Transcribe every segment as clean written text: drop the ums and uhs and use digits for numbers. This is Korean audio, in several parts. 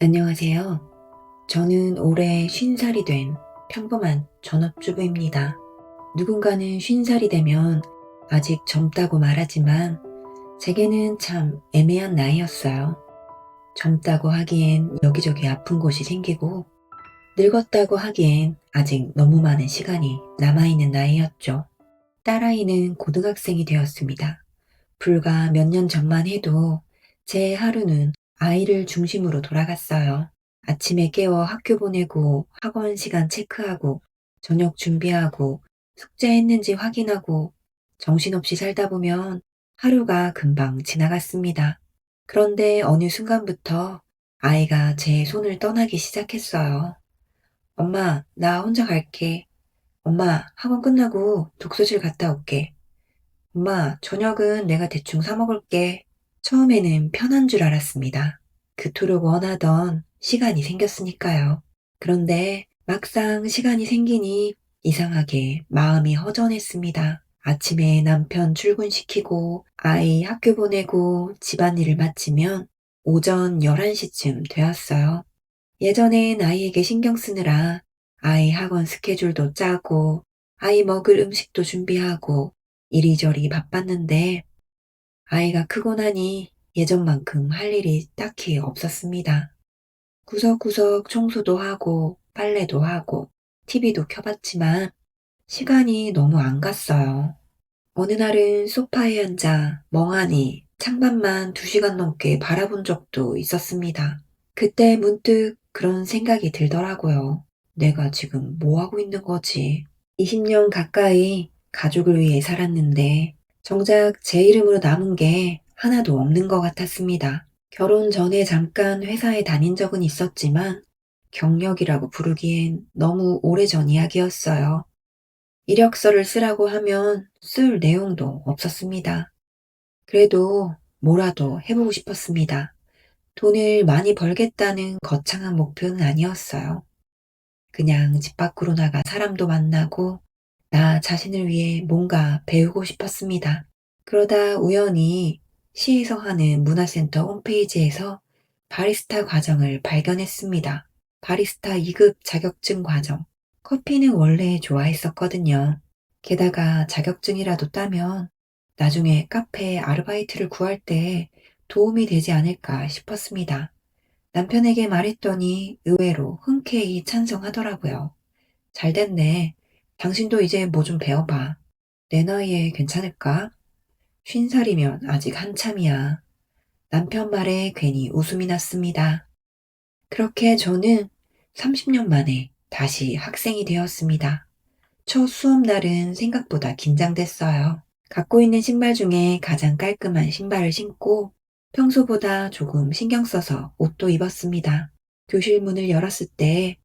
안녕하세요. 저는 올해 50살이 된 평범한 전업주부입니다. 누군가는 50살이 되면 아직 젊다고 말하지만 제게는 참 애매한 나이였어요. 젊다고 하기엔 여기저기 아픈 곳이 생기고 늙었다고 하기엔 아직 너무 많은 시간이 남아있는 나이였죠. 딸아이는 고등학생이 되었습니다. 불과 몇 년 전만 해도 제 하루는 아이를 중심으로 돌아갔어요. 아침에 깨워 학교 보내고 학원 시간 체크하고 저녁 준비하고 숙제했는지 확인하고 정신없이 살다 보면 하루가 금방 지나갔습니다. 그런데 어느 순간부터 아이가 제 손을 떠나기 시작했어요. 엄마, 나 혼자 갈게. 엄마, 학원 끝나고 독서실 갔다 올게. 엄마, 저녁은 내가 대충 사 먹을게. 처음에는 편한 줄 알았습니다. 그토록 원하던 시간이 생겼으니까요. 그런데 막상 시간이 생기니 이상하게 마음이 허전했습니다. 아침에 남편 출근시키고 아이 학교 보내고 집안일을 마치면 오전 11시쯤 되었어요. 예전엔 아이에게 신경 쓰느라 아이 학원 스케줄도 짜고 아이 먹을 음식도 준비하고 이리저리 바빴는데 아이가 크고 나니 예전만큼 할 일이 딱히 없었습니다. 구석구석 청소도 하고 빨래도 하고 TV도 켜봤지만 시간이 너무 안 갔어요. 어느 날은 소파에 앉아 멍하니 창밖만 2시간 넘게 바라본 적도 있었습니다. 그때 문득 그런 생각이 들더라고요. 내가 지금 뭐 하고 있는 거지? 20년 가까이 가족을 위해 살았는데 정작 제 이름으로 남은 게 하나도 없는 것 같았습니다. 결혼 전에 잠깐 회사에 다닌 적은 있었지만 경력이라고 부르기엔 너무 오래전 이야기였어요. 이력서를 쓰라고 하면 쓸 내용도 없었습니다. 그래도 뭐라도 해보고 싶었습니다. 돈을 많이 벌겠다는 거창한 목표는 아니었어요. 그냥 집 밖으로 나가 사람도 만나고 나 자신을 위해 뭔가 배우고 싶었습니다. 그러다 우연히 시에서 하는 문화센터 홈페이지에서 바리스타 과정을 발견했습니다. 바리스타 2급 자격증 과정. 커피는 원래 좋아했었거든요. 게다가 자격증이라도 따면 나중에 카페 아르바이트를 구할 때 도움이 되지 않을까 싶었습니다. 남편에게 말했더니 의외로 흔쾌히 찬성하더라고요. 잘 됐네. 당신도 이제 뭐 좀 배워봐. 내 나이에 괜찮을까? 50살이면 아직 한참이야. 남편 말에 괜히 웃음이 났습니다. 그렇게 저는 30년 만에 다시 학생이 되었습니다. 첫 수업 날은 생각보다 긴장됐어요. 갖고 있는 신발 중에 가장 깔끔한 신발을 신고 평소보다 조금 신경 써서 옷도 입었습니다. 교실 문을 열었을 때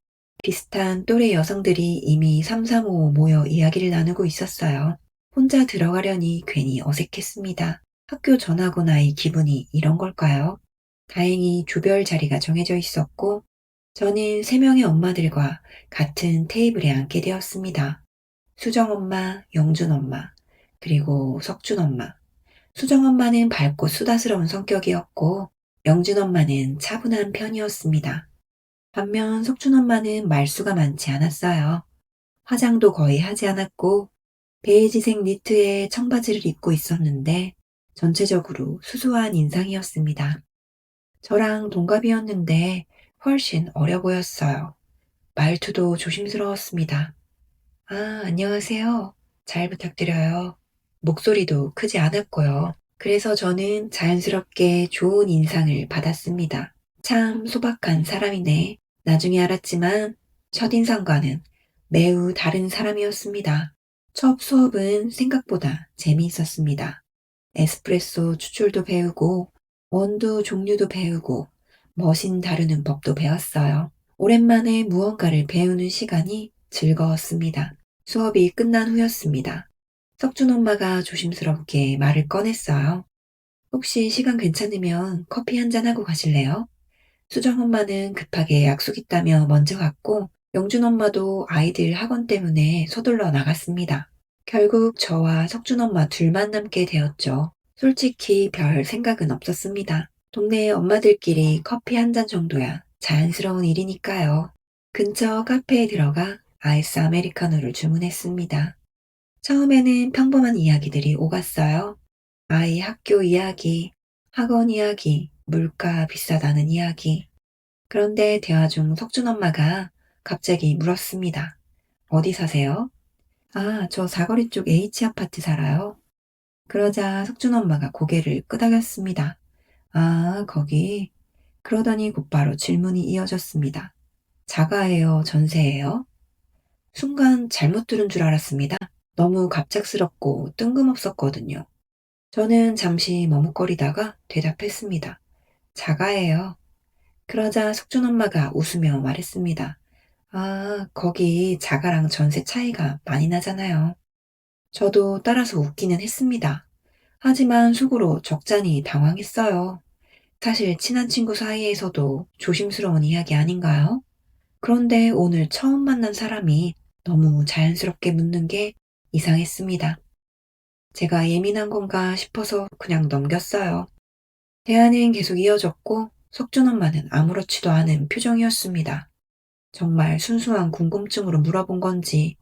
비슷한 또래 여성들이 이미 삼삼오오 모여 이야기를 나누고 있었어요. 혼자 들어가려니 괜히 어색했습니다. 학교 전하고 나의 기분이 이런 걸까요? 다행히 조별 자리가 정해져 있었고 저는 3명의 엄마들과 같은 테이블에 앉게 되었습니다. 수정 엄마, 영준 엄마, 그리고 석준 엄마. 수정 엄마는 밝고 수다스러운 성격이었고 영준 엄마는 차분한 편이었습니다. 반면 석준 엄마는 말수가 많지 않았어요. 화장도 거의 하지 않았고 베이지색 니트에 청바지를 입고 있었는데 전체적으로 수수한 인상이었습니다. 저랑 동갑이었는데 훨씬 어려 보였어요. 말투도 조심스러웠습니다. 아, 안녕하세요. 잘 부탁드려요. 목소리도 크지 않았고요. 그래서 저는 자연스럽게 좋은 인상을 받았습니다. 참 소박한 사람이네. 나중에 알았지만 첫인상과는 매우 다른 사람이었습니다. 첫 수업은 생각보다 재미있었습니다. 에스프레소 추출도 배우고 원두 종류도 배우고 머신 다루는 법도 배웠어요. 오랜만에 무언가를 배우는 시간이 즐거웠습니다. 수업이 끝난 후였습니다. 석준 엄마가 조심스럽게 말을 꺼냈어요. 혹시 시간 괜찮으면 커피 한잔 하고 가실래요? 수정 엄마는 급하게 약속 있다며 먼저 갔고 영준 엄마도 아이들 학원 때문에 서둘러 나갔습니다. 결국 저와 석준 엄마 둘만 남게 되었죠. 솔직히 별 생각은 없었습니다. 동네 엄마들끼리 커피 한 잔 정도야 자연스러운 일이니까요. 근처 카페에 들어가 아이스 아메리카노를 주문했습니다. 처음에는 평범한 이야기들이 오갔어요. 아이 학교 이야기, 학원 이야기, 물가 비싸다는 이야기. 그런데 대화 중 석준 엄마가 갑자기 물었습니다. 어디 사세요? 아, 저 사거리 쪽 H 아파트 살아요. 그러자 석준 엄마가 고개를 끄덕였습니다. 아, 거기. 그러더니 곧바로 질문이 이어졌습니다. 자가예요? 전세예요? 순간 잘못 들은 줄 알았습니다. 너무 갑작스럽고 뜬금없었거든요. 저는 잠시 머뭇거리다가 대답했습니다. 자가예요. 그러자 석준 엄마가 웃으며 말했습니다. 아, 거기 자가랑 전세 차이가 많이 나잖아요. 저도 따라서 웃기는 했습니다. 하지만 속으로 적잖이 당황했어요. 사실 친한 친구 사이에서도 조심스러운 이야기 아닌가요? 그런데 오늘 처음 만난 사람이 너무 자연스럽게 묻는 게 이상했습니다. 제가 예민한 건가 싶어서 그냥 넘겼어요. 대화는 계속 이어졌고 석준 엄마는 아무렇지도 않은 표정이었습니다. 정말 순수한 궁금증으로 물어본 건지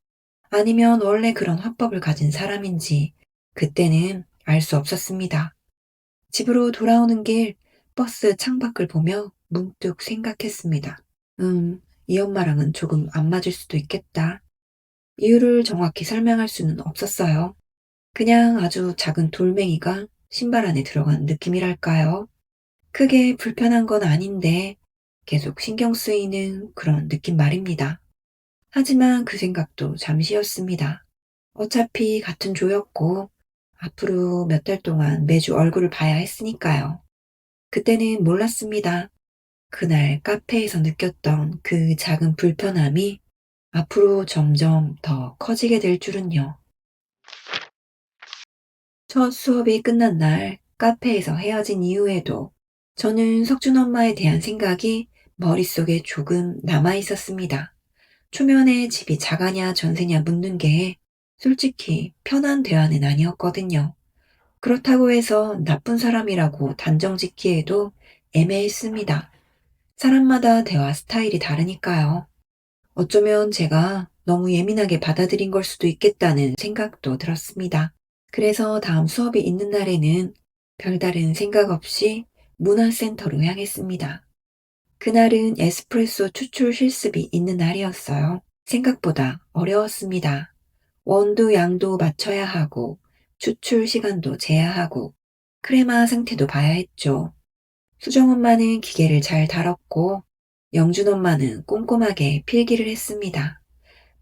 아니면 원래 그런 화법을 가진 사람인지 그때는 알 수 없었습니다. 집으로 돌아오는 길 버스 창밖을 보며 문득 생각했습니다. 이 엄마랑은 조금 안 맞을 수도 있겠다. 이유를 정확히 설명할 수는 없었어요. 그냥 아주 작은 돌멩이가 신발 안에 들어간 느낌이랄까요? 크게 불편한 건 아닌데 계속 신경 쓰이는 그런 느낌 말입니다. 하지만 그 생각도 잠시였습니다. 어차피 같은 조였고 앞으로 몇 달 동안 매주 얼굴을 봐야 했으니까요. 그때는 몰랐습니다. 그날 카페에서 느꼈던 그 작은 불편함이 앞으로 점점 더 커지게 될 줄은요. 첫 수업이 끝난 날 카페에서 헤어진 이후에도 저는 석준 엄마에 대한 생각이 머릿속에 조금 남아 있었습니다. 초면에 집이 자가냐 전세냐 묻는 게 솔직히 편한 대화는 아니었거든요. 그렇다고 해서 나쁜 사람이라고 단정 짓기에도 애매했습니다. 사람마다 대화 스타일이 다르니까요. 어쩌면 제가 너무 예민하게 받아들인 걸 수도 있겠다는 생각도 들었습니다. 그래서 다음 수업이 있는 날에는 별다른 생각 없이 문화센터로 향했습니다. 그날은 에스프레소 추출 실습이 있는 날이었어요. 생각보다 어려웠습니다. 원두 양도 맞춰야 하고, 추출 시간도 재야 하고, 크레마 상태도 봐야 했죠. 수정 엄마는 기계를 잘 다뤘고, 영준 엄마는 꼼꼼하게 필기를 했습니다.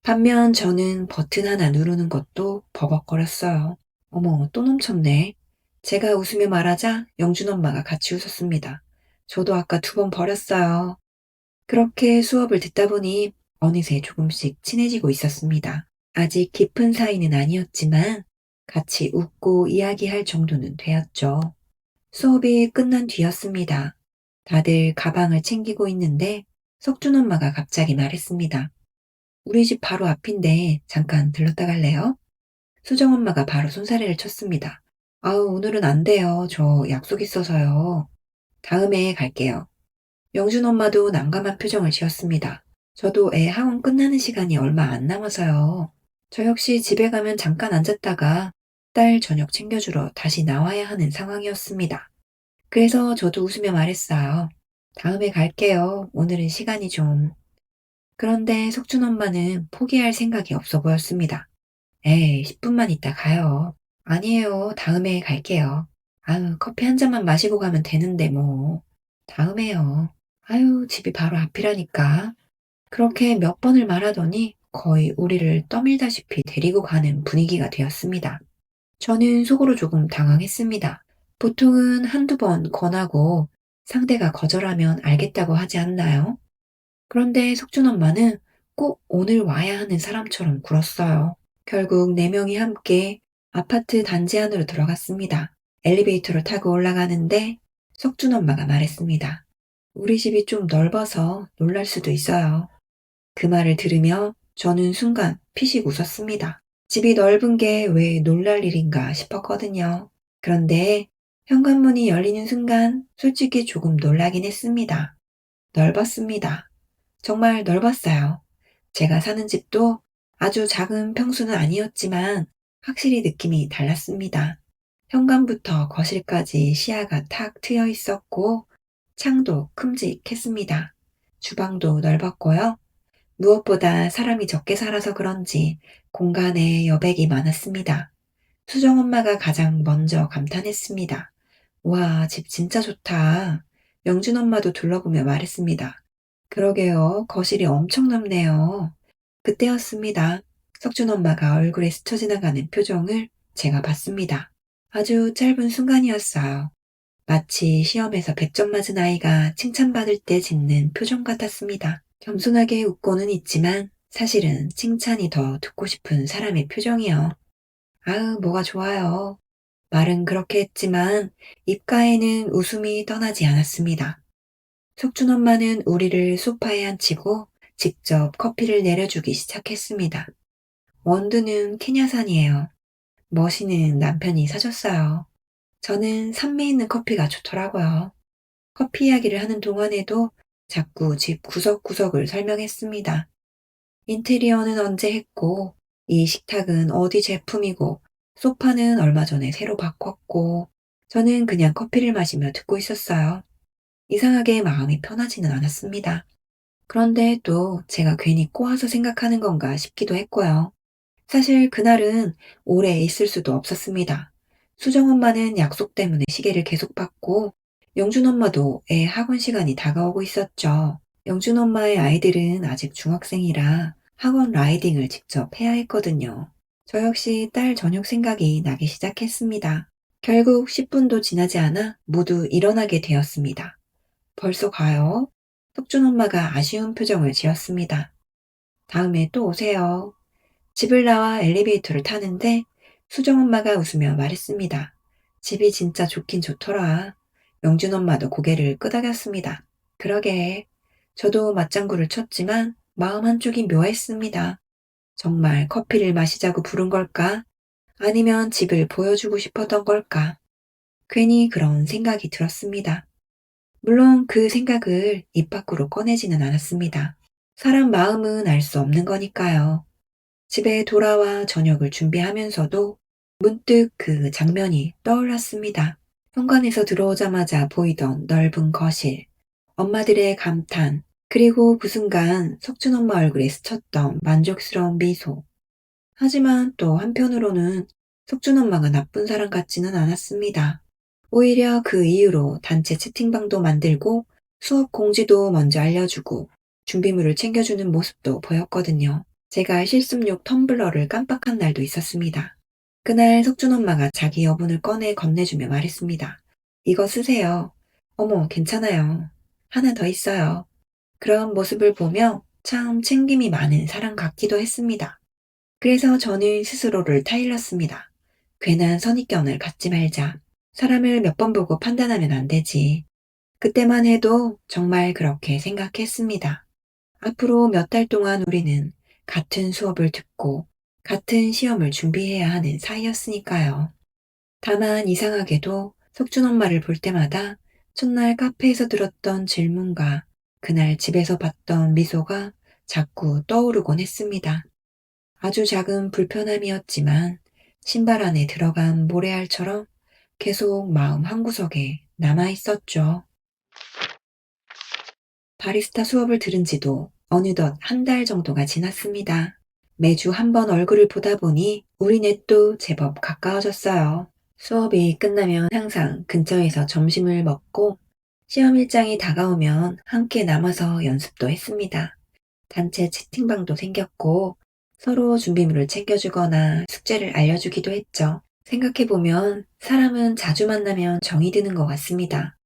반면 저는 버튼 하나 누르는 것도 버벅거렸어요. 어머, 또 넘쳤네. 제가 웃으며 말하자 영준 엄마가 같이 웃었습니다. 저도 아까 2번 버렸어요. 그렇게 수업을 듣다 보니 어느새 조금씩 친해지고 있었습니다. 아직 깊은 사이는 아니었지만 같이 웃고 이야기할 정도는 되었죠. 수업이 끝난 뒤였습니다. 다들 가방을 챙기고 있는데 석준 엄마가 갑자기 말했습니다. 우리 집 바로 앞인데 잠깐 들렀다 갈래요? 수정 엄마가 바로 손사래를 쳤습니다. 아우, 오늘은 안 돼요. 저 약속 있어서요. 다음에 갈게요. 영준 엄마도 난감한 표정을 지었습니다. 저도 애 학원 끝나는 시간이 얼마 안 남아서요. 저 역시 집에 가면 잠깐 앉았다가 딸 저녁 챙겨주러 다시 나와야 하는 상황이었습니다. 그래서 저도 웃으며 말했어요. 다음에 갈게요. 오늘은 시간이 좀. 그런데 석준 엄마는 포기할 생각이 없어 보였습니다. 에이, 10분만 있다 가요. 아니에요. 다음에 갈게요. 아유, 커피 한 잔만 마시고 가면 되는데 뭐. 다음에요. 아유, 집이 바로 앞이라니까. 그렇게 몇 번을 말하더니 거의 우리를 떠밀다시피 데리고 가는 분위기가 되었습니다. 저는 속으로 조금 당황했습니다. 보통은 한두 번 권하고 상대가 거절하면 알겠다고 하지 않나요? 그런데 석준 엄마는 꼭 오늘 와야 하는 사람처럼 굴었어요. 결국 4명이 함께 아파트 단지 안으로 들어갔습니다. 엘리베이터를 타고 올라가는데 석준 엄마가 말했습니다. 우리 집이 좀 넓어서 놀랄 수도 있어요. 그 말을 들으며 저는 순간 피식 웃었습니다. 집이 넓은 게 왜 놀랄 일인가 싶었거든요. 그런데 현관문이 열리는 순간 솔직히 조금 놀라긴 했습니다. 넓었습니다. 정말 넓었어요. 제가 사는 집도 아주 작은 평수는 아니었지만 확실히 느낌이 달랐습니다. 현관부터 거실까지 시야가 탁 트여 있었고 창도 큼직했습니다. 주방도 넓었고요. 무엇보다 사람이 적게 살아서 그런지 공간에 여백이 많았습니다. 수정 엄마가 가장 먼저 감탄했습니다. 와, 집 진짜 좋다. 영준 엄마도 둘러보며 말했습니다. 그러게요. 거실이 엄청 넓네요. 그때였습니다. 석준 엄마가 얼굴에 스쳐 지나가는 표정을 제가 봤습니다. 아주 짧은 순간이었어요. 마치 시험에서 100점 맞은 아이가 칭찬받을 때 짓는 표정 같았습니다. 겸손하게 웃고는 있지만 사실은 칭찬이 더 듣고 싶은 사람의 표정이요. 아우, 뭐가 좋아요. 말은 그렇게 했지만 입가에는 웃음이 떠나지 않았습니다. 석준 엄마는 우리를 소파에 앉히고 직접 커피를 내려주기 시작했습니다. 원두는 케냐산이에요. 머시는 남편이 사줬어요. 저는 산미 있는 커피가 좋더라고요. 커피 이야기를 하는 동안에도 자꾸 집 구석구석을 설명했습니다. 인테리어는 언제 했고, 이 식탁은 어디 제품이고, 소파는 얼마 전에 새로 바꿨고, 저는 그냥 커피를 마시며 듣고 있었어요. 이상하게 마음이 편하지는 않았습니다. 그런데 또 제가 괜히 꼬아서 생각하는 건가 싶기도 했고요. 사실 그날은 오래 있을 수도 없었습니다. 수정 엄마는 약속 때문에 시계를 계속 봤고, 영준 엄마도 애 학원 시간이 다가오고 있었죠. 영준 엄마의 아이들은 아직 중학생이라 학원 라이딩을 직접 해야 했거든요. 저 역시 딸 저녁 생각이 나기 시작했습니다. 결국 10분도 지나지 않아 모두 일어나게 되었습니다. 벌써 가요? 석준 엄마가 아쉬운 표정을 지었습니다. 다음에 또 오세요. 집을 나와 엘리베이터를 타는데 수정 엄마가 웃으며 말했습니다. 집이 진짜 좋긴 좋더라. 영준 엄마도 고개를 끄덕였습니다. 그러게. 저도 맞장구를 쳤지만 마음 한쪽이 묘했습니다. 정말 커피를 마시자고 부른 걸까? 아니면 집을 보여주고 싶었던 걸까? 괜히 그런 생각이 들었습니다. 물론 그 생각을 입 밖으로 꺼내지는 않았습니다. 사람 마음은 알 수 없는 거니까요. 집에 돌아와 저녁을 준비하면서도 문득 그 장면이 떠올랐습니다. 현관에서 들어오자마자 보이던 넓은 거실, 엄마들의 감탄, 그리고 그 순간 석준 엄마 얼굴에 스쳤던 만족스러운 미소. 하지만 또 한편으로는 석준 엄마가 나쁜 사람 같지는 않았습니다. 오히려 그 이후로 단체 채팅방도 만들고 수업 공지도 먼저 알려주고 준비물을 챙겨주는 모습도 보였거든요. 제가 실습용 텀블러를 깜빡한 날도 있었습니다. 그날 석준 엄마가 자기 여분을 꺼내 건네주며 말했습니다. 이거 쓰세요. 어머, 괜찮아요. 하나 더 있어요. 그런 모습을 보며 참 챙김이 많은 사람 같기도 했습니다. 그래서 저는 스스로를 타일렀습니다. 괜한 선입견을 갖지 말자. 사람을 몇 번 보고 판단하면 안 되지. 그때만 해도 정말 그렇게 생각했습니다. 앞으로 몇 달 동안 우리는 같은 수업을 듣고 같은 시험을 준비해야 하는 사이였으니까요. 다만 이상하게도 석준 엄마를 볼 때마다 첫날 카페에서 들었던 질문과 그날 집에서 봤던 미소가 자꾸 떠오르곤 했습니다. 아주 작은 불편함이었지만 신발 안에 들어간 모래알처럼 계속 마음 한구석에 남아 있었죠. 바리스타 수업을 들은 지도 어느덧 한 달 정도가 지났습니다. 매주 한 번 얼굴을 보다 보니 우리 넷도 제법 가까워졌어요. 수업이 끝나면 항상 근처에서 점심을 먹고 시험 일정이 다가오면 함께 남아서 연습도 했습니다. 단체 채팅방도 생겼고 서로 준비물을 챙겨주거나 숙제를 알려주기도 했죠. 생각해보면 사람은 자주 만나면 정이 드는 것 같습니다.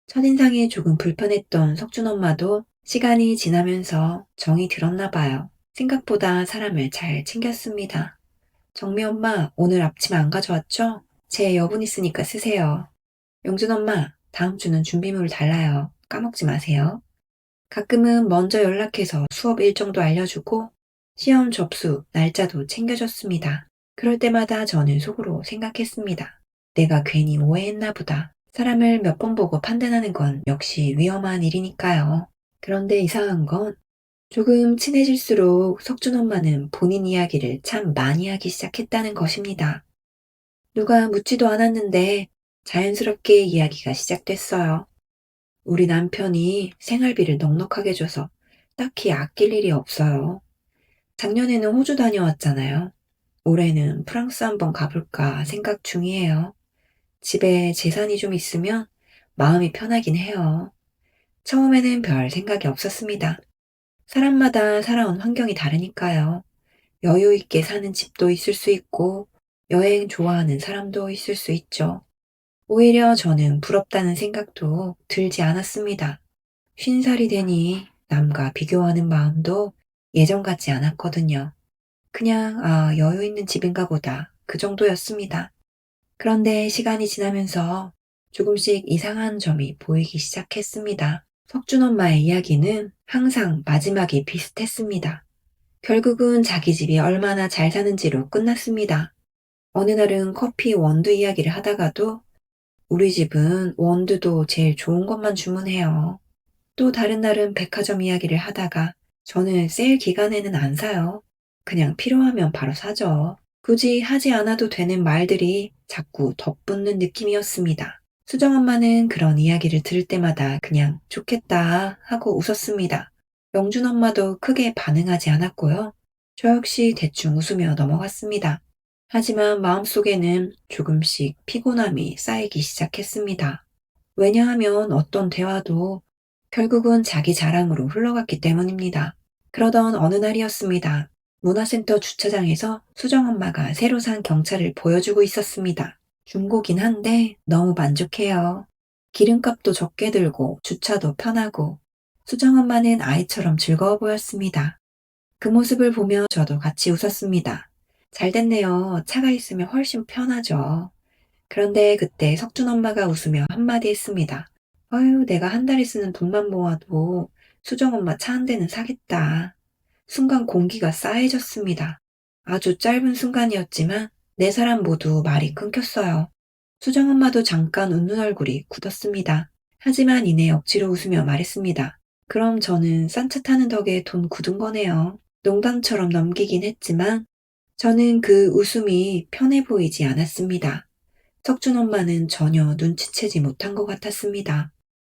첫인상이 조금 불편했던 석준 엄마도 시간이 지나면서 정이 들었나 봐요. 생각보다 사람을 잘 챙겼습니다. 정미 엄마, 오늘 앞치마 안 가져왔죠? 제 여분 있으니까 쓰세요. 영준 엄마, 다음 주는 준비물 달라요. 까먹지 마세요. 가끔은 먼저 연락해서 수업 일정도 알려주고 시험 접수 날짜도 챙겨줬습니다. 그럴 때마다 저는 속으로 생각했습니다. 내가 괜히 오해했나 보다. 사람을 몇 번 보고 판단하는 건 역시 위험한 일이니까요. 그런데 이상한 건 조금 친해질수록 석준 엄마는 본인 이야기를 참 많이 하기 시작했다는 것입니다. 누가 묻지도 않았는데 자연스럽게 이야기가 시작됐어요. 우리 남편이 생활비를 넉넉하게 줘서 딱히 아낄 일이 없어요. 작년에는 호주 다녀왔잖아요. 올해는 프랑스 한번 가볼까 생각 중이에요. 집에 재산이 좀 있으면 마음이 편하긴 해요. 처음에는 별 생각이 없었습니다. 사람마다 살아온 환경이 다르니까요. 여유 있게 사는 집도 있을 수 있고, 여행 좋아하는 사람도 있을 수 있죠. 오히려 저는 부럽다는 생각도 들지 않았습니다. 50살이 되니 남과 비교하는 마음도 예전 같지 않았거든요. 그냥, 여유 있는 집인가 보다. 그 정도였습니다. 그런데 시간이 지나면서 조금씩 이상한 점이 보이기 시작했습니다. 석준 엄마의 이야기는 항상 마지막이 비슷했습니다. 결국은 자기 집이 얼마나 잘 사는지로 끝났습니다. 어느 날은 커피 원두 이야기를 하다가도 우리 집은 원두도 제일 좋은 것만 주문해요. 또 다른 날은 백화점 이야기를 하다가 저는 세일 기간에는 안 사요. 그냥 필요하면 바로 사죠. 굳이 하지 않아도 되는 말들이 자꾸 덧붙는 느낌이었습니다. 수정 엄마는 그런 이야기를 들을 때마다 그냥 좋겠다 하고 웃었습니다. 영준 엄마도 크게 반응하지 않았고요. 저 역시 대충 웃으며 넘어갔습니다. 하지만 마음속에는 조금씩 피곤함이 쌓이기 시작했습니다. 왜냐하면 어떤 대화도 결국은 자기 자랑으로 흘러갔기 때문입니다. 그러던 어느 날이었습니다. 문화센터 주차장에서 수정 엄마가 새로 산 경차를 보여주고 있었습니다. 중고긴 한데 너무 만족해요. 기름값도 적게 들고 주차도 편하고 수정 엄마는 아이처럼 즐거워 보였습니다. 그 모습을 보며 저도 같이 웃었습니다. 잘 됐네요. 차가 있으면 훨씬 편하죠. 그런데 그때 석준 엄마가 웃으며 한마디 했습니다. 아유, 내가 한 달에 쓰는 돈만 모아도 수정 엄마 차 한 대는 사겠다. 순간 공기가 싸해졌습니다. 아주 짧은 순간이었지만 네 사람 모두 말이 끊겼어요. 수정 엄마도 잠깐 웃는 얼굴이 굳었습니다. 하지만 이내 억지로 웃으며 말했습니다. 그럼 저는 싼 차 타는 덕에 돈 굳은 거네요. 농담처럼 넘기긴 했지만 저는 그 웃음이 편해 보이지 않았습니다. 석준 엄마는 전혀 눈치채지 못한 것 같았습니다.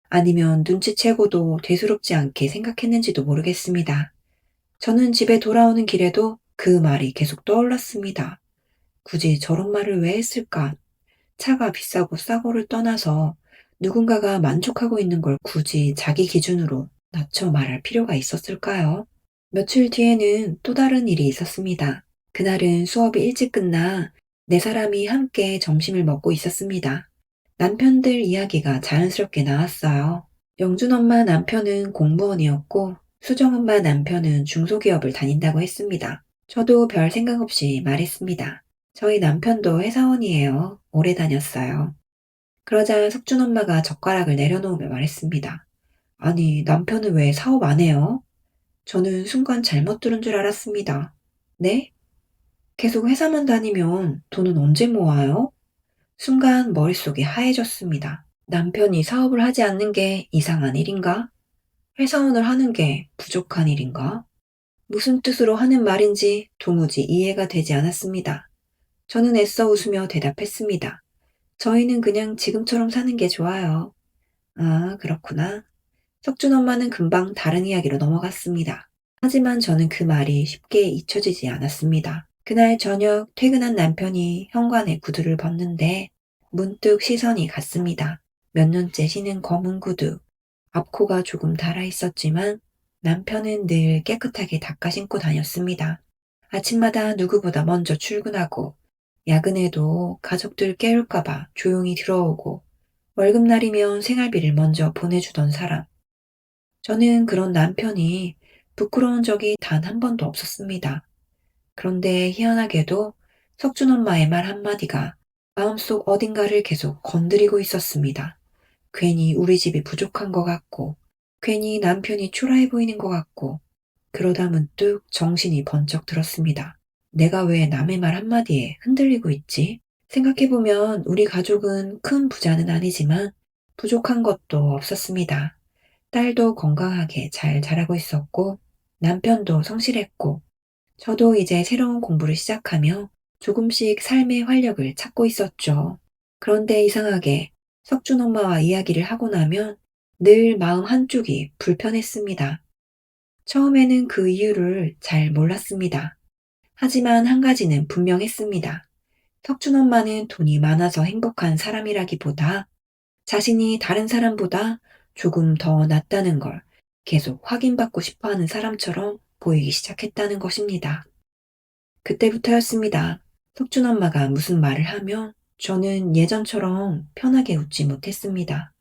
아니면 눈치채고도 대수롭지 않게 생각했는지도 모르겠습니다. 저는 집에 돌아오는 길에도 그 말이 계속 떠올랐습니다. 굳이 저런 말을 왜 했을까? 차가 비싸고 싸고를 떠나서 누군가가 만족하고 있는 걸 굳이 자기 기준으로 낮춰 말할 필요가 있었을까요? 며칠 뒤에는 또 다른 일이 있었습니다. 그날은 수업이 일찍 끝나 네 사람이 함께 점심을 먹고 있었습니다. 남편들 이야기가 자연스럽게 나왔어요. 영준 엄마 남편은 공무원이었고 수정 엄마 남편은 중소기업을 다닌다고 했습니다. 저도 별 생각 없이 말했습니다. 저희 남편도 회사원이에요. 오래 다녔어요. 그러자 석준 엄마가 젓가락을 내려놓으며 말했습니다. 아니, 남편은 왜 사업 안 해요? 저는 순간 잘못 들은 줄 알았습니다. 네? 계속 회사만 다니면 돈은 언제 모아요? 순간 머릿속이 하얘졌습니다. 남편이 사업을 하지 않는 게 이상한 일인가? 회사원을 하는 게 부족한 일인가? 무슨 뜻으로 하는 말인지 도무지 이해가 되지 않았습니다. 저는 애써 웃으며 대답했습니다. 저희는 그냥 지금처럼 사는 게 좋아요. 아, 그렇구나. 석준 엄마는 금방 다른 이야기로 넘어갔습니다. 하지만 저는 그 말이 쉽게 잊혀지지 않았습니다. 그날 저녁 퇴근한 남편이 현관에 구두를 벗는데 문득 시선이 갔습니다. 몇 년째 신은 검은 구두. 앞코가 조금 닳아 있었지만 남편은 늘 깨끗하게 닦아 신고 다녔습니다. 아침마다 누구보다 먼저 출근하고 야근에도 가족들 깨울까봐 조용히 들어오고 월급날이면 생활비를 먼저 보내주던 사람. 저는 그런 남편이 부끄러운 적이 단 한 번도 없었습니다. 그런데 희한하게도 석준 엄마의 말 한마디가 마음속 어딘가를 계속 건드리고 있었습니다. 괜히 우리 집이 부족한 것 같고, 괜히 남편이 초라해 보이는 것 같고, 그러다 문득 정신이 번쩍 들었습니다. 내가 왜 남의 말 한마디에 흔들리고 있지? 생각해보면 우리 가족은 큰 부자는 아니지만 부족한 것도 없었습니다. 딸도 건강하게 잘 자라고 있었고, 남편도 성실했고, 저도 이제 새로운 공부를 시작하며 조금씩 삶의 활력을 찾고 있었죠. 그런데 이상하게 석준 엄마와 이야기를 하고 나면 늘 마음 한쪽이 불편했습니다. 처음에는 그 이유를 잘 몰랐습니다. 하지만 한 가지는 분명했습니다. 석준 엄마는 돈이 많아서 행복한 사람이라기보다 자신이 다른 사람보다 조금 더 낫다는 걸 계속 확인받고 싶어 하는 사람처럼 보이기 시작했다는 것입니다. 그때부터였습니다. 석준 엄마가 무슨 말을 하면 저는 예전처럼 편하게 웃지 못했습니다.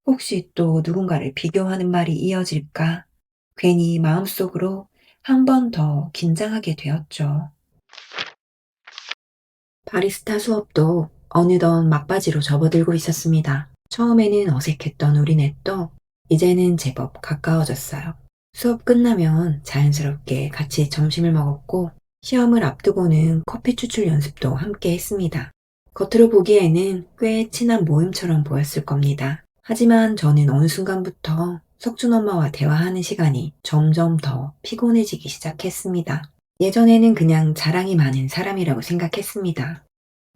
혹시 또 누군가를 비교하는 말이 이어질까? 괜히 마음속으로 한 번 더 긴장하게 되었죠. 바리스타 수업도 어느덧 막바지로 접어들고 있었습니다. 처음에는 어색했던 우리네 또 이제는 제법 가까워졌어요. 수업 끝나면 자연스럽게 같이 점심을 먹었고 시험을 앞두고는 커피 추출 연습도 함께 했습니다. 겉으로 보기에는 꽤 친한 모임처럼 보였을 겁니다. 하지만 저는 어느 순간부터 석준 엄마와 대화하는 시간이 점점 더 피곤해지기 시작했습니다. 예전에는 그냥 자랑이 많은 사람이라고 생각했습니다.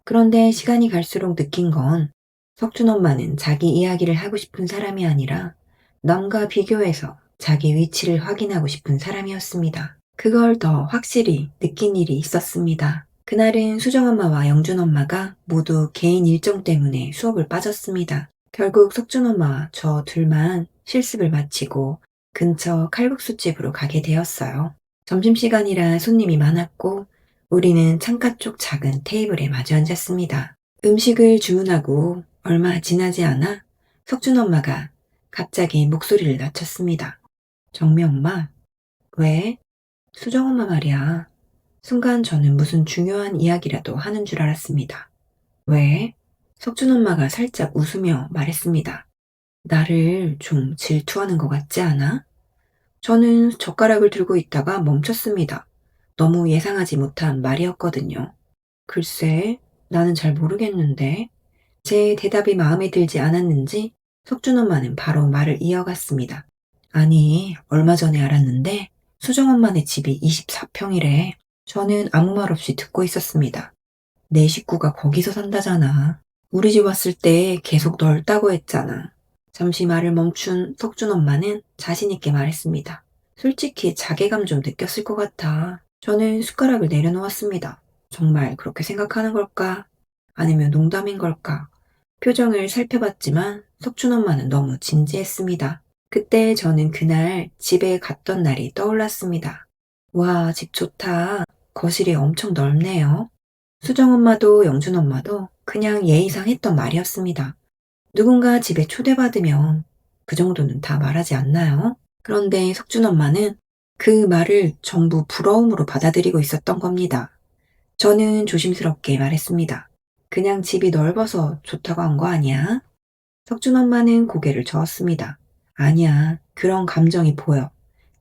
그런데 시간이 갈수록 느낀 건 석준 엄마는 자기 이야기를 하고 싶은 사람이 아니라 남과 비교해서 자기 위치를 확인하고 싶은 사람이었습니다. 그걸 더 확실히 느낀 일이 있었습니다. 그날은 수정 엄마와 영준 엄마가 모두 개인 일정 때문에 수업을 빠졌습니다. 결국 석준 엄마와 저 둘만 실습을 마치고 근처 칼국수집으로 가게 되었어요. 점심시간이라 손님이 많았고 우리는 창가 쪽 작은 테이블에 마주 앉았습니다. 음식을 주문하고 얼마 지나지 않아 석준 엄마가 갑자기 목소리를 낮췄습니다. 정미 엄마, 왜? 수정 엄마 말이야. 순간 저는 무슨 중요한 이야기라도 하는 줄 알았습니다. 왜? 석준 엄마가 살짝 웃으며 말했습니다. 나를 좀 질투하는 것 같지 않아? 저는 젓가락을 들고 있다가 멈췄습니다. 너무 예상하지 못한 말이었거든요. 글쎄, 나는 잘 모르겠는데. 제 대답이 마음에 들지 않았는지 석준 엄마는 바로 말을 이어갔습니다. 아니, 얼마 전에 알았는데 수정 엄마네 집이 24평이래. 저는 아무 말 없이 듣고 있었습니다. 내 식구가 거기서 산다잖아. 우리 집 왔을 때 계속 넓다고 했잖아. 잠시 말을 멈춘 석준 엄마는 자신 있게 말했습니다. 솔직히 자괴감 좀 느꼈을 것 같아. 저는 숟가락을 내려놓았습니다. 정말 그렇게 생각하는 걸까? 아니면 농담인 걸까? 표정을 살펴봤지만 석준 엄마는 너무 진지했습니다. 그때 저는 그날 집에 갔던 날이 떠올랐습니다. 와, 집 좋다. 거실이 엄청 넓네요. 수정 엄마도 영준 엄마도 그냥 예의상 했던 말이었습니다. 누군가 집에 초대받으면 그 정도는 다 말하지 않나요? 그런데 석준 엄마는 그 말을 전부 부러움으로 받아들이고 있었던 겁니다. 저는 조심스럽게 말했습니다. 그냥 집이 넓어서 좋다고 한 거 아니야? 석준 엄마는 고개를 저었습니다. 아니야, 그런 감정이 보여.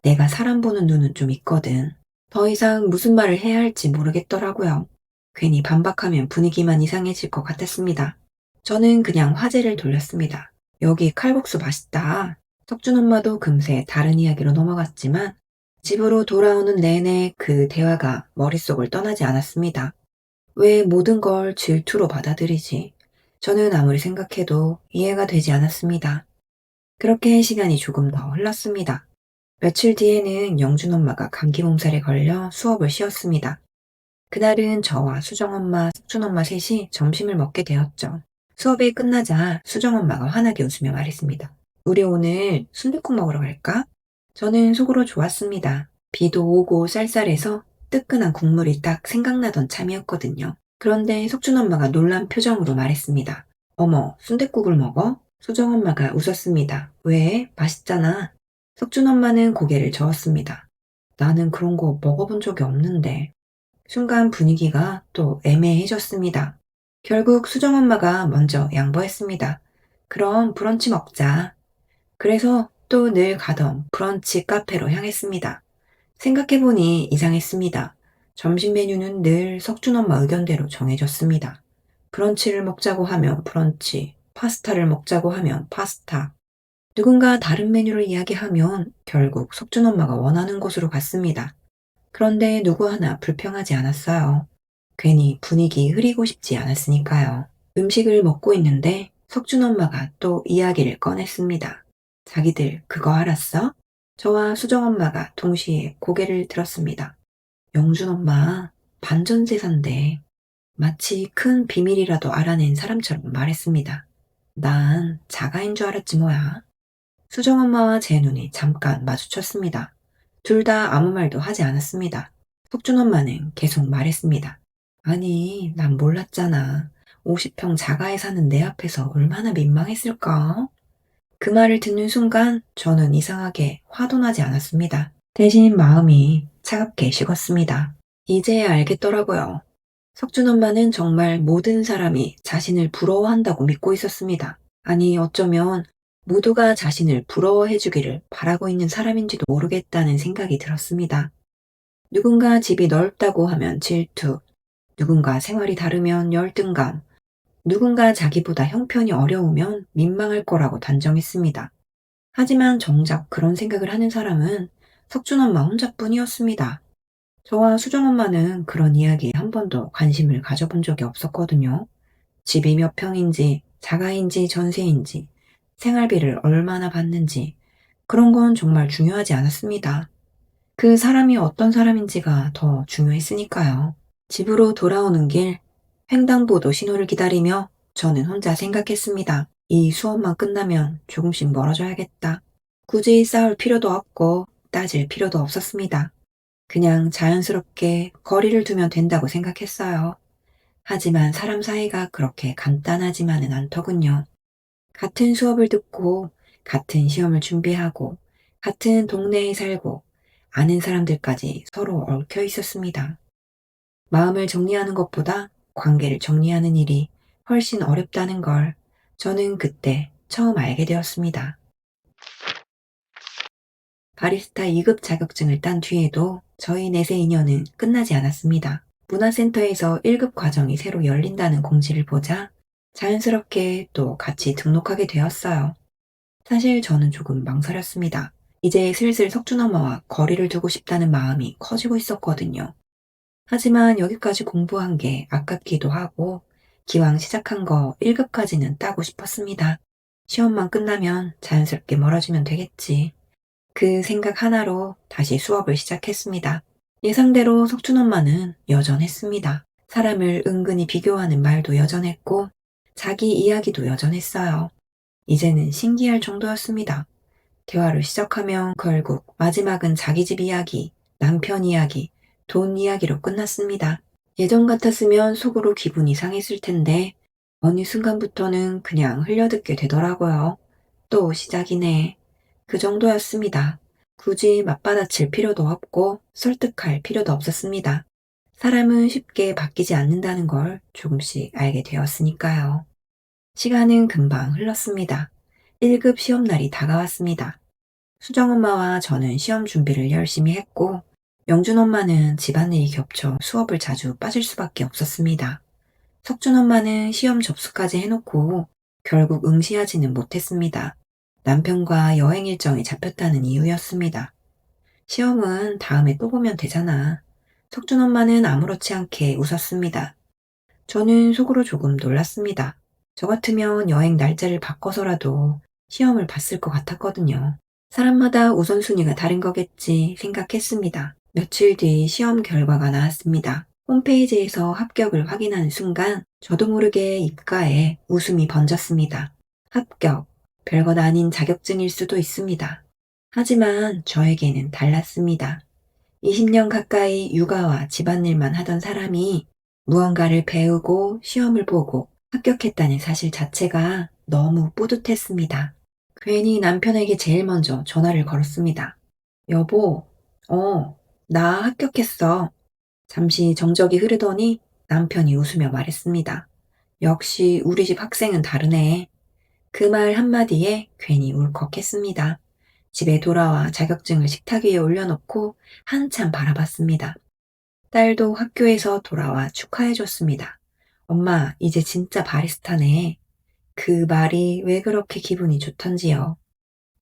내가 사람 보는 눈은 좀 있거든. 더 이상 무슨 말을 해야 할지 모르겠더라고요. 괜히 반박하면 분위기만 이상해질 것 같았습니다. 저는 그냥 화제를 돌렸습니다. 여기 칼국수 맛있다. 석준 엄마도 금세 다른 이야기로 넘어갔지만 집으로 돌아오는 내내 그 대화가 머릿속을 떠나지 않았습니다. 왜 모든 걸 질투로 받아들이지? 저는 아무리 생각해도 이해가 되지 않았습니다. 그렇게 시간이 조금 더 흘렀습니다. 며칠 뒤에는 영준 엄마가 감기 몸살에 걸려 수업을 쉬었습니다. 그날은 저와 수정 엄마, 석준 엄마 셋이 점심을 먹게 되었죠. 수업이 끝나자 수정 엄마가 환하게 웃으며 말했습니다. 우리 오늘 순댓국 먹으러 갈까? 저는 속으로 좋았습니다. 비도 오고 쌀쌀해서 뜨끈한 국물이 딱 생각나던 참이었거든요. 그런데 석준 엄마가 놀란 표정으로 말했습니다. 어머, 순댓국을 먹어? 수정 엄마가 웃었습니다. 왜? 맛있잖아. 석준 엄마는 고개를 저었습니다. 나는 그런 거 먹어본 적이 없는데. 순간 분위기가 또 애매해졌습니다. 결국 수정 엄마가 먼저 양보했습니다. 그럼 브런치 먹자. 그래서 또 늘 가던 브런치 카페로 향했습니다. 생각해보니 이상했습니다. 점심 메뉴는 늘 석준 엄마 의견대로 정해졌습니다. 브런치를 먹자고 하면 브런치, 파스타를 먹자고 하면 파스타. 누군가 다른 메뉴를 이야기하면 결국 석준 엄마가 원하는 곳으로 갔습니다. 그런데 누구 하나 불평하지 않았어요. 괜히 분위기 흐리고 싶지 않았으니까요. 음식을 먹고 있는데 석준 엄마가 또 이야기를 꺼냈습니다. 자기들 그거 알았어? 저와 수정 엄마가 동시에 고개를 들었습니다. 영준 엄마, 반전재산데 마치 큰 비밀이라도 알아낸 사람처럼 말했습니다. 난 자가인 줄 알았지 뭐야. 수정 엄마와 제 눈이 잠깐 마주쳤습니다. 둘 다 아무 말도 하지 않았습니다. 석준 엄마는 계속 말했습니다. 아니, 난 몰랐잖아. 50평 자가에 사는 내 앞에서 얼마나 민망했을까? 그 말을 듣는 순간 저는 이상하게 화도 나지 않았습니다. 대신 마음이 차갑게 식었습니다. 이제야 알겠더라고요. 석준 엄마는 정말 모든 사람이 자신을 부러워한다고 믿고 있었습니다. 아니, 어쩌면 모두가 자신을 부러워해주기를 바라고 있는 사람인지도 모르겠다는 생각이 들었습니다. 누군가 집이 넓다고 하면 질투, 누군가 생활이 다르면 열등감, 누군가 자기보다 형편이 어려우면 민망할 거라고 단정했습니다. 하지만 정작 그런 생각을 하는 사람은 석준 엄마 혼자뿐이었습니다. 저와 수정 엄마는 그런 이야기에 한 번도 관심을 가져본 적이 없었거든요. 집이 몇 평인지, 자가인지 전세인지, 생활비를 얼마나 받는지, 그런 건 정말 중요하지 않았습니다. 그 사람이 어떤 사람인지가 더 중요했으니까요. 집으로 돌아오는 길, 횡단보도 신호를 기다리며 저는 혼자 생각했습니다. 이 수업만 끝나면 조금씩 멀어져야겠다. 굳이 싸울 필요도 없고 따질 필요도 없었습니다. 그냥 자연스럽게 거리를 두면 된다고 생각했어요. 하지만 사람 사이가 그렇게 간단하지만은 않더군요. 같은 수업을 듣고, 같은 시험을 준비하고, 같은 동네에 살고, 아는 사람들까지 서로 얽혀 있었습니다. 마음을 정리하는 것보다 관계를 정리하는 일이 훨씬 어렵다는 걸 저는 그때 처음 알게 되었습니다. 바리스타 2급 자격증을 딴 뒤에도 저희 넷의 인연은 끝나지 않았습니다. 문화센터에서 1급 과정이 새로 열린다는 공지를 보자 자연스럽게 또 같이 등록하게 되었어요. 사실 저는 조금 망설였습니다. 이제 슬슬 석준 엄마와 거리를 두고 싶다는 마음이 커지고 있었거든요. 하지만 여기까지 공부한 게 아깝기도 하고 기왕 시작한 거 1급까지는 따고 싶었습니다. 시험만 끝나면 자연스럽게 멀어지면 되겠지. 그 생각 하나로 다시 수업을 시작했습니다. 예상대로 석준 엄마는 여전했습니다. 사람을 은근히 비교하는 말도 여전했고 자기 이야기도 여전했어요. 이제는 신기할 정도였습니다. 대화를 시작하면 결국 마지막은 자기 집 이야기, 남편 이야기, 돈 이야기로 끝났습니다. 예전 같았으면 속으로 기분이 상했을 텐데 어느 순간부터는 그냥 흘려듣게 되더라고요. 또 시작이네. 그 정도였습니다. 굳이 맞받아칠 필요도 없고 설득할 필요도 없었습니다. 사람은 쉽게 바뀌지 않는다는 걸 조금씩 알게 되었으니까요. 시간은 금방 흘렀습니다. 1급 시험날이 다가왔습니다. 수정 엄마와 저는 시험 준비를 열심히 했고, 영준 엄마는 집안일이 겹쳐 수업을 자주 빠질 수밖에 없었습니다. 석준 엄마는 시험 접수까지 해놓고 결국 응시하지는 못했습니다. 남편과 여행 일정이 잡혔다는 이유였습니다. 시험은 다음에 또 보면 되잖아. 석준 엄마는 아무렇지 않게 웃었습니다. 저는 속으로 조금 놀랐습니다. 저 같으면 여행 날짜를 바꿔서라도 시험을 봤을 것 같았거든요. 사람마다 우선순위가 다른 거겠지 생각했습니다. 며칠 뒤 시험 결과가 나왔습니다. 홈페이지에서 합격을 확인하는 순간 저도 모르게 입가에 웃음이 번졌습니다. 합격, 별것 아닌 자격증일 수도 있습니다. 하지만 저에게는 달랐습니다. 20년 가까이 육아와 집안일만 하던 사람이 무언가를 배우고 시험을 보고 합격했다는 사실 자체가 너무 뿌듯했습니다. 괜히 남편에게 제일 먼저 전화를 걸었습니다. 여보, 나 합격했어. 잠시 정적이 흐르더니 남편이 웃으며 말했습니다. 역시 우리 집 학생은 다르네. 그 말 한마디에 괜히 울컥했습니다. 집에 돌아와 자격증을 식탁 위에 올려놓고 한참 바라봤습니다. 딸도 학교에서 돌아와 축하해줬습니다. 엄마, 이제 진짜 바리스타네. 그 말이 왜 그렇게 기분이 좋던지요.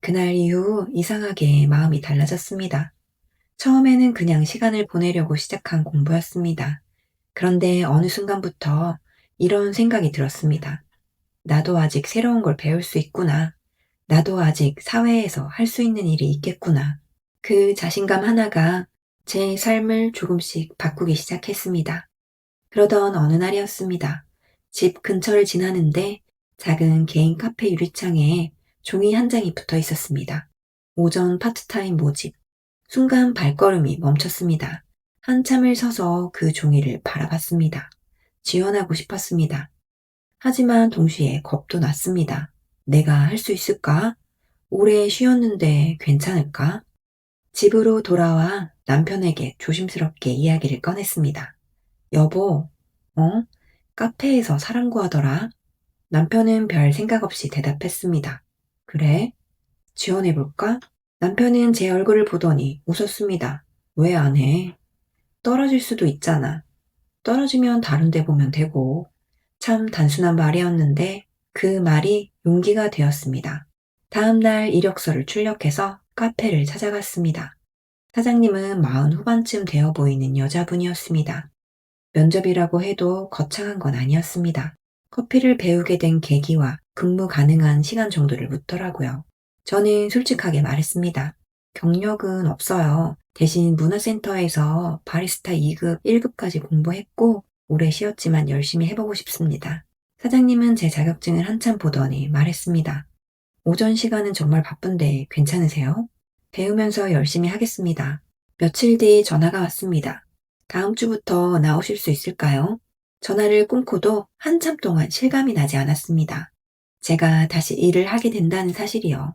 그날 이후 이상하게 마음이 달라졌습니다. 처음에는 그냥 시간을 보내려고 시작한 공부였습니다. 그런데 어느 순간부터 이런 생각이 들었습니다. 나도 아직 새로운 걸 배울 수 있구나. 나도 아직 사회에서 할 수 있는 일이 있겠구나. 그 자신감 하나가 제 삶을 조금씩 바꾸기 시작했습니다. 그러던 어느 날이었습니다. 집 근처를 지나는데 작은 개인 카페 유리창에 종이 한 장이 붙어 있었습니다. 오전 파트타임 모집. 순간 발걸음이 멈췄습니다. 한참을 서서 그 종이를 바라봤습니다. 지원하고 싶었습니다. 하지만 동시에 겁도 났습니다. 내가 할 수 있을까? 오래 쉬었는데 괜찮을까? 집으로 돌아와 남편에게 조심스럽게 이야기를 꺼냈습니다. 여보, 어? 카페에서 사람 구하더라. 남편은 별 생각 없이 대답했습니다. 그래? 지원해볼까? 남편은 제 얼굴을 보더니 웃었습니다. 왜 안 해? 떨어질 수도 있잖아. 떨어지면 다른 데 보면 되고. 참 단순한 말이었는데 그 말이 용기가 되었습니다. 다음 날 이력서를 출력해서 카페를 찾아갔습니다. 사장님은 40 후반쯤 되어 보이는 여자분이었습니다. 면접이라고 해도 거창한 건 아니었습니다. 커피를 배우게 된 계기와 근무 가능한 시간 정도를 묻더라고요. 저는 솔직하게 말했습니다. 경력은 없어요. 대신 문화센터에서 바리스타 2급, 1급까지 공부했고 오래 쉬었지만 열심히 해보고 싶습니다. 사장님은 제 자격증을 한참 보더니 말했습니다. 오전 시간은 정말 바쁜데 괜찮으세요? 배우면서 열심히 하겠습니다. 며칠 뒤 전화가 왔습니다. 다음 주부터 나오실 수 있을까요? 전화를 끊고도 한참 동안 실감이 나지 않았습니다. 제가 다시 일을 하게 된다는 사실이요.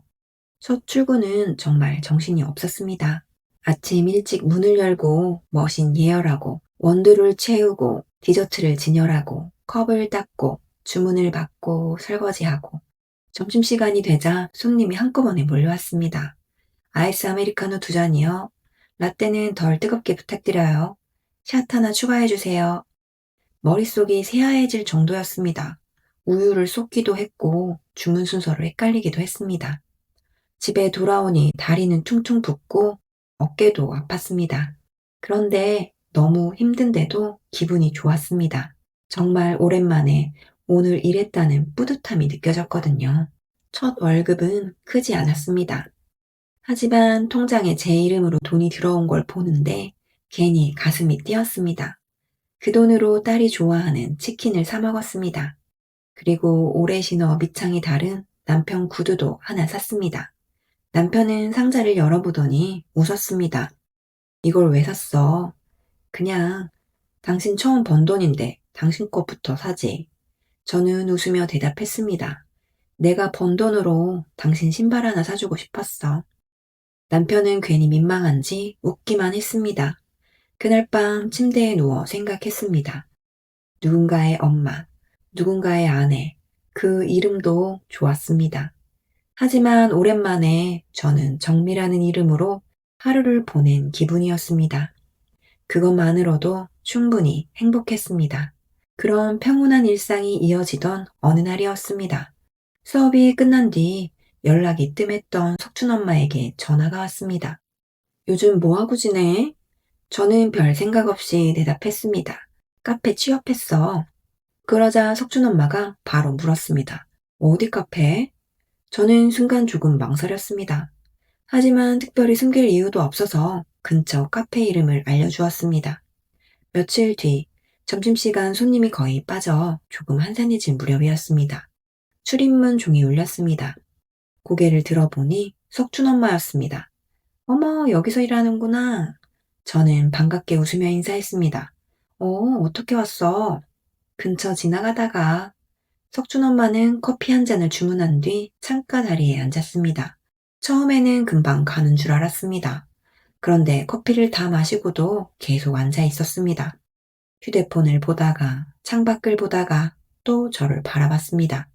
첫 출근은 정말 정신이 없었습니다. 아침 일찍 문을 열고 머신 예열하고 원두를 채우고 디저트를 진열하고 컵을 닦고 주문을 받고 설거지하고 점심시간이 되자 손님이 한꺼번에 몰려왔습니다. 아이스 아메리카노 2잔이요. 라떼는 덜 뜨겁게 부탁드려요. 샷 하나 추가해주세요. 머릿속이 새하얘질 정도였습니다. 우유를 쏟기도 했고 주문 순서를 헷갈리기도 했습니다. 집에 돌아오니 다리는 퉁퉁 붓고 어깨도 아팠습니다. 그런데 너무 힘든데도 기분이 좋았습니다. 정말 오랜만에 오늘 일했다는 뿌듯함이 느껴졌거든요. 첫 월급은 크지 않았습니다. 하지만 통장에 제 이름으로 돈이 들어온 걸 보는데 괜히 가슴이 뛰었습니다. 그 돈으로 딸이 좋아하는 치킨을 사 먹었습니다. 그리고 오래 신어 밑창이 다른 남편 구두도 하나 샀습니다. 남편은 상자를 열어보더니 웃었습니다. 이걸 왜 샀어? 그냥 당신 처음 번 돈인데 당신 것부터 사지. 저는 웃으며 대답했습니다. 내가 번 돈으로 당신 신발 하나 사주고 싶었어. 남편은 괜히 민망한지 웃기만 했습니다. 그날 밤 침대에 누워 생각했습니다. 누군가의 엄마, 누군가의 아내, 그 이름도 좋았습니다. 하지만 오랜만에 저는 정미라는 이름으로 하루를 보낸 기분이었습니다. 그것만으로도 충분히 행복했습니다. 그런 평온한 일상이 이어지던 어느 날이었습니다. 수업이 끝난 뒤 연락이 뜸했던 석준 엄마에게 전화가 왔습니다. 요즘 뭐하고 지내? 저는 별 생각 없이 대답했습니다. 카페 취업했어. 그러자 석준 엄마가 바로 물었습니다. 어디 카페? 저는 순간 조금 망설였습니다. 하지만 특별히 숨길 이유도 없어서 근처 카페 이름을 알려주었습니다. 며칠 뒤 점심시간 손님이 거의 빠져 조금 한산해진 무렵이었습니다. 출입문 종이 울렸습니다. 고개를 들어보니 석준 엄마였습니다. 어머, 여기서 일하는구나. 저는 반갑게 웃으며 인사했습니다. 어떻게 왔어? 근처 지나가다가 석준 엄마는 커피 한 잔을 주문한 뒤 창가 자리에 앉았습니다. 처음에는 금방 가는 줄 알았습니다. 그런데 커피를 다 마시고도 계속 앉아 있었습니다. 휴대폰을 보다가 창밖을 보다가 또 저를 바라봤습니다.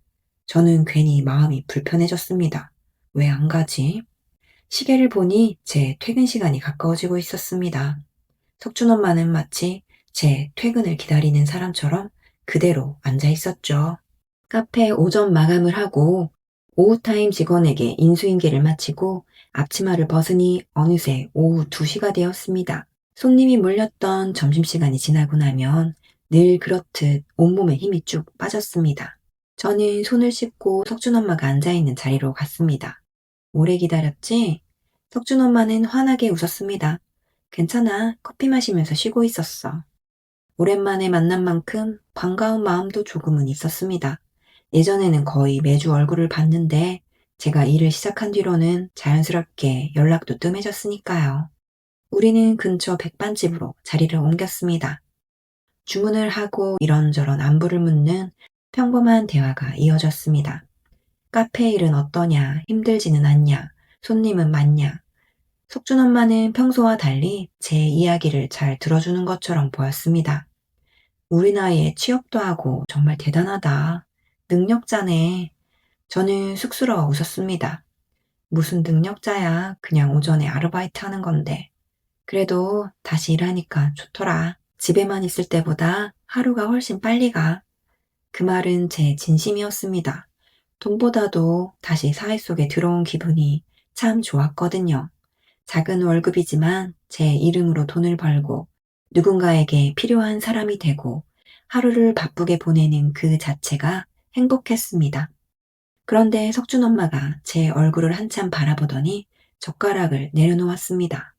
저는 괜히 마음이 불편해졌습니다. 왜 안 가지? 시계를 보니 제 퇴근 시간이 가까워지고 있었습니다. 석준 엄마는 마치 제 퇴근을 기다리는 사람처럼 그대로 앉아 있었죠. 카페 오전 마감을 하고 오후타임 직원에게 인수인계를 마치고 앞치마를 벗으니 어느새 오후 2시가 되었습니다. 손님이 몰렸던 점심시간이 지나고 나면 늘 그렇듯 온몸에 힘이 쭉 빠졌습니다. 저는 손을 씻고 석준 엄마가 앉아있는 자리로 갔습니다. 오래 기다렸지? 석준 엄마는 환하게 웃었습니다. 괜찮아. 커피 마시면서 쉬고 있었어. 오랜만에 만난 만큼 반가운 마음도 조금은 있었습니다. 예전에는 거의 매주 얼굴을 봤는데 제가 일을 시작한 뒤로는 자연스럽게 연락도 뜸해졌으니까요. 우리는 근처 백반집으로 자리를 옮겼습니다. 주문을 하고 이런저런 안부를 묻는 평범한 대화가 이어졌습니다. 카페 일은 어떠냐, 힘들지는 않냐, 손님은 많냐. 석준 엄마는 평소와 달리 제 이야기를 잘 들어주는 것처럼 보였습니다. 우리 나이에 취업도 하고 정말 대단하다. 능력자네. 저는 쑥스러워 웃었습니다. 무슨 능력자야. 그냥 오전에 아르바이트 하는 건데. 그래도 다시 일하니까 좋더라. 집에만 있을 때보다 하루가 훨씬 빨리 가. 그 말은 제 진심이었습니다. 돈보다도 다시 사회 속에 들어온 기분이 참 좋았거든요. 작은 월급이지만 제 이름으로 돈을 벌고 누군가에게 필요한 사람이 되고 하루를 바쁘게 보내는 그 자체가 행복했습니다. 그런데 석준 엄마가 제 얼굴을 한참 바라보더니 젓가락을 내려놓았습니다.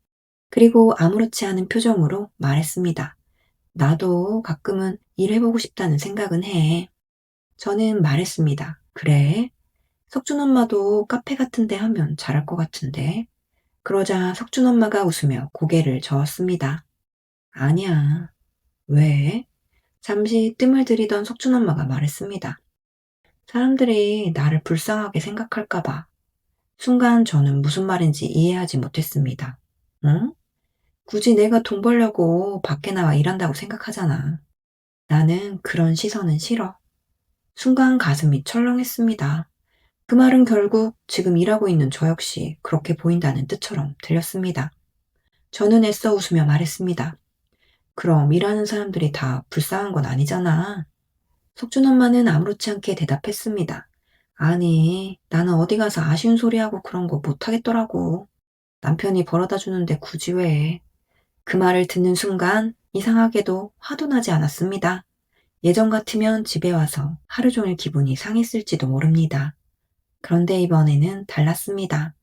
그리고 아무렇지 않은 표정으로 말했습니다. 나도 가끔은 일해보고 싶다는 생각은 해. 저는 말했습니다. 그래? 석준 엄마도 카페 같은 데 하면 잘할 것 같은데. 그러자 석준 엄마가 웃으며 고개를 저었습니다. 아니야. 왜? 잠시 뜸을 들이던 석준 엄마가 말했습니다. 사람들이 나를 불쌍하게 생각할까봐. 순간 저는 무슨 말인지 이해하지 못했습니다. 응? 굳이 내가 돈 벌려고 밖에 나와 일한다고 생각하잖아. 나는 그런 시선은 싫어. 순간 가슴이 철렁했습니다. 그 말은 결국 지금 일하고 있는 저 역시 그렇게 보인다는 뜻처럼 들렸습니다. 저는 애써 웃으며 말했습니다. 그럼 일하는 사람들이 다 불쌍한 건 아니잖아. 석준 엄마는 아무렇지 않게 대답했습니다. 아니, 나는 어디 가서 아쉬운 소리하고 그런 거 못하겠더라고. 남편이 벌어다 주는데 굳이 왜. 그 말을 듣는 순간 이상하게도 화도 나지 않았습니다. 예전 같으면 집에 와서 하루 종일 기분이 상했을지도 모릅니다. 그런데 이번에는 달랐습니다.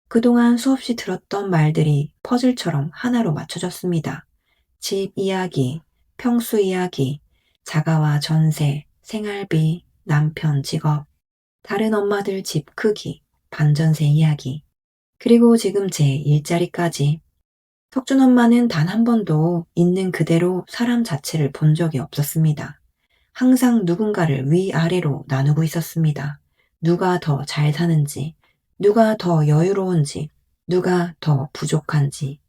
그동안 수없이 들었던 말들이 퍼즐처럼 하나로 맞춰졌습니다. 집 이야기, 평수 이야기, 자가와 전세, 생활비, 남편 직업, 다른 엄마들 집 크기, 반전세 이야기, 그리고 지금 제 일자리까지. 석준 엄마는 단 한 번도 있는 그대로 사람 자체를 본 적이 없었습니다. 항상 누군가를 위아래로 나누고 있었습니다. 누가 더 잘 사는지, 누가 더 여유로운지, 누가 더 부족한지,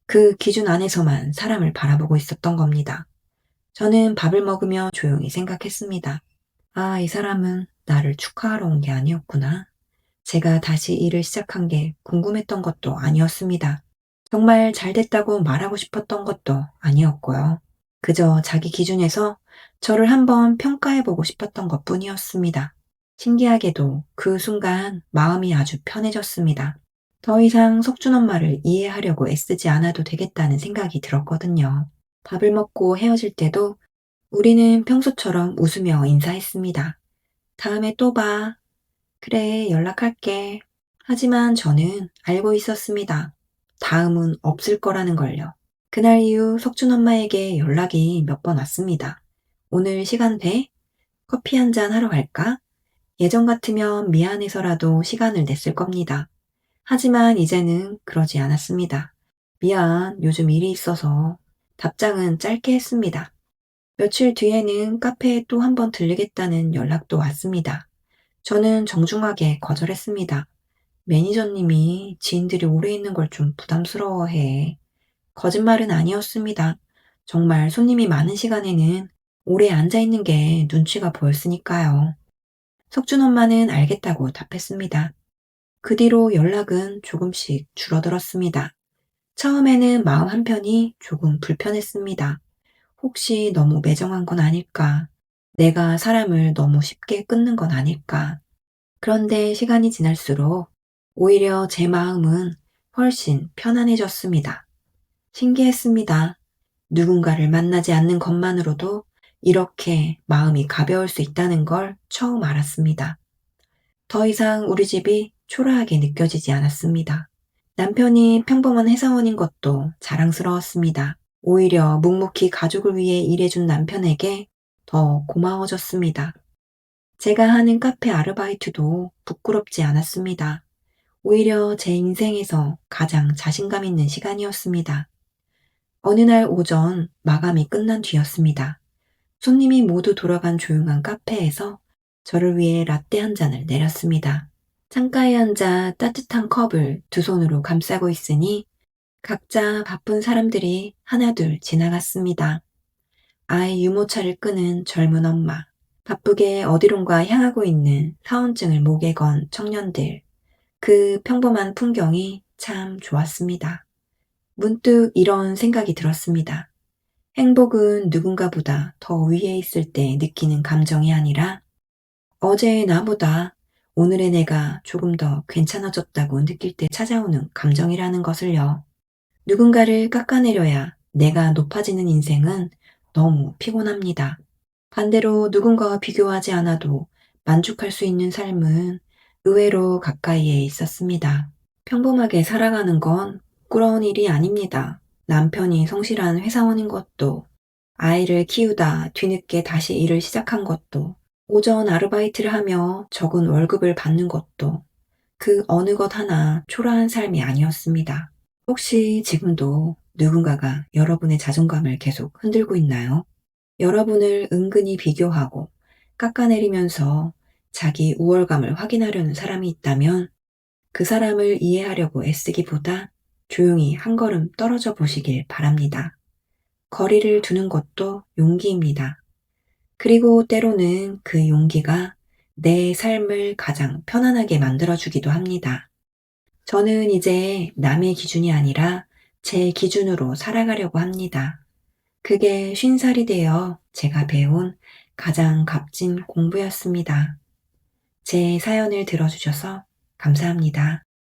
그 기준 안에서만 사람을 바라보고 있었던 겁니다. 저는 밥을 먹으며 조용히 생각했습니다. 아, 이 사람은 나를 축하하러 온 게 아니었구나. 제가 다시 일을 시작한 게 궁금했던 것도 아니었습니다. 정말 잘 됐다고 말하고 싶었던 것도 아니었고요. 그저 자기 기준에서 저를 한번 평가해보고 싶었던 것 뿐이었습니다. 신기하게도 그 순간 마음이 아주 편해졌습니다. 더 이상 석준 엄마를 이해하려고 애쓰지 않아도 되겠다는 생각이 들었거든요. 밥을 먹고 헤어질 때도 우리는 평소처럼 웃으며 인사했습니다. 다음에 또 봐. 그래, 연락할게. 하지만 저는 알고 있었습니다. 다음은 없을 거라는 걸요. 그날 이후 석준 엄마에게 연락이 몇 번 왔습니다. 오늘 시간 돼? 커피 한 잔 하러 갈까? 예전 같으면 미안해서라도 시간을 냈을 겁니다. 하지만 이제는 그러지 않았습니다. 미안, 요즘 일이 있어서. 답장은 짧게 했습니다. 며칠 뒤에는 카페에 또 한 번 들르겠다는 연락도 왔습니다. 저는 정중하게 거절했습니다. 매니저님이 지인들이 오래 있는 걸 좀 부담스러워해. 거짓말은 아니었습니다. 정말 손님이 많은 시간에는 오래 앉아있는 게 눈치가 보였으니까요. 석준 엄마는 알겠다고 답했습니다. 그 뒤로 연락은 조금씩 줄어들었습니다. 처음에는 마음 한편이 조금 불편했습니다. 혹시 너무 매정한 건 아닐까? 내가 사람을 너무 쉽게 끊는 건 아닐까? 그런데 시간이 지날수록 오히려 제 마음은 훨씬 편안해졌습니다. 신기했습니다. 누군가를 만나지 않는 것만으로도 이렇게 마음이 가벼울 수 있다는 걸 처음 알았습니다. 더 이상 우리 집이 초라하게 느껴지지 않았습니다. 남편이 평범한 회사원인 것도 자랑스러웠습니다. 오히려 묵묵히 가족을 위해 일해준 남편에게 더 고마워졌습니다. 제가 하는 카페 아르바이트도 부끄럽지 않았습니다. 오히려 제 인생에서 가장 자신감 있는 시간이었습니다. 어느 날 오전 마감이 끝난 뒤였습니다. 손님이 모두 돌아간 조용한 카페에서 저를 위해 라떼 한 잔을 내렸습니다. 창가에 앉아 따뜻한 컵을 두 손으로 감싸고 있으니 각자 바쁜 사람들이 하나둘 지나갔습니다. 아이 유모차를 끄는 젊은 엄마, 바쁘게 어디론가 향하고 있는 사원증을 목에 건 청년들, 그 평범한 풍경이 참 좋았습니다. 문득 이런 생각이 들었습니다. 행복은 누군가보다 더 위에 있을 때 느끼는 감정이 아니라 어제의 나보다 오늘의 내가 조금 더 괜찮아졌다고 느낄 때 찾아오는 감정이라는 것을요. 누군가를 깎아내려야 내가 높아지는 인생은 너무 피곤합니다. 반대로 누군가와 비교하지 않아도 만족할 수 있는 삶은 의외로 가까이에 있었습니다. 평범하게 살아가는 건 부끄러운 일이 아닙니다. 남편이 성실한 회사원인 것도, 아이를 키우다 뒤늦게 다시 일을 시작한 것도, 오전 아르바이트를 하며 적은 월급을 받는 것도, 그 어느 것 하나 초라한 삶이 아니었습니다. 혹시 지금도 누군가가 여러분의 자존감을 계속 흔들고 있나요? 여러분을 은근히 비교하고 깎아내리면서 자기 우월감을 확인하려는 사람이 있다면 그 사람을 이해하려고 애쓰기보다 조용히 한 걸음 떨어져 보시길 바랍니다. 거리를 두는 것도 용기입니다. 그리고 때로는 그 용기가 내 삶을 가장 편안하게 만들어주기도 합니다. 저는 이제 남의 기준이 아니라 제 기준으로 살아가려고 합니다. 그게 50살이 되어 제가 배운 가장 값진 공부였습니다. 제 사연을 들어주셔서 감사합니다.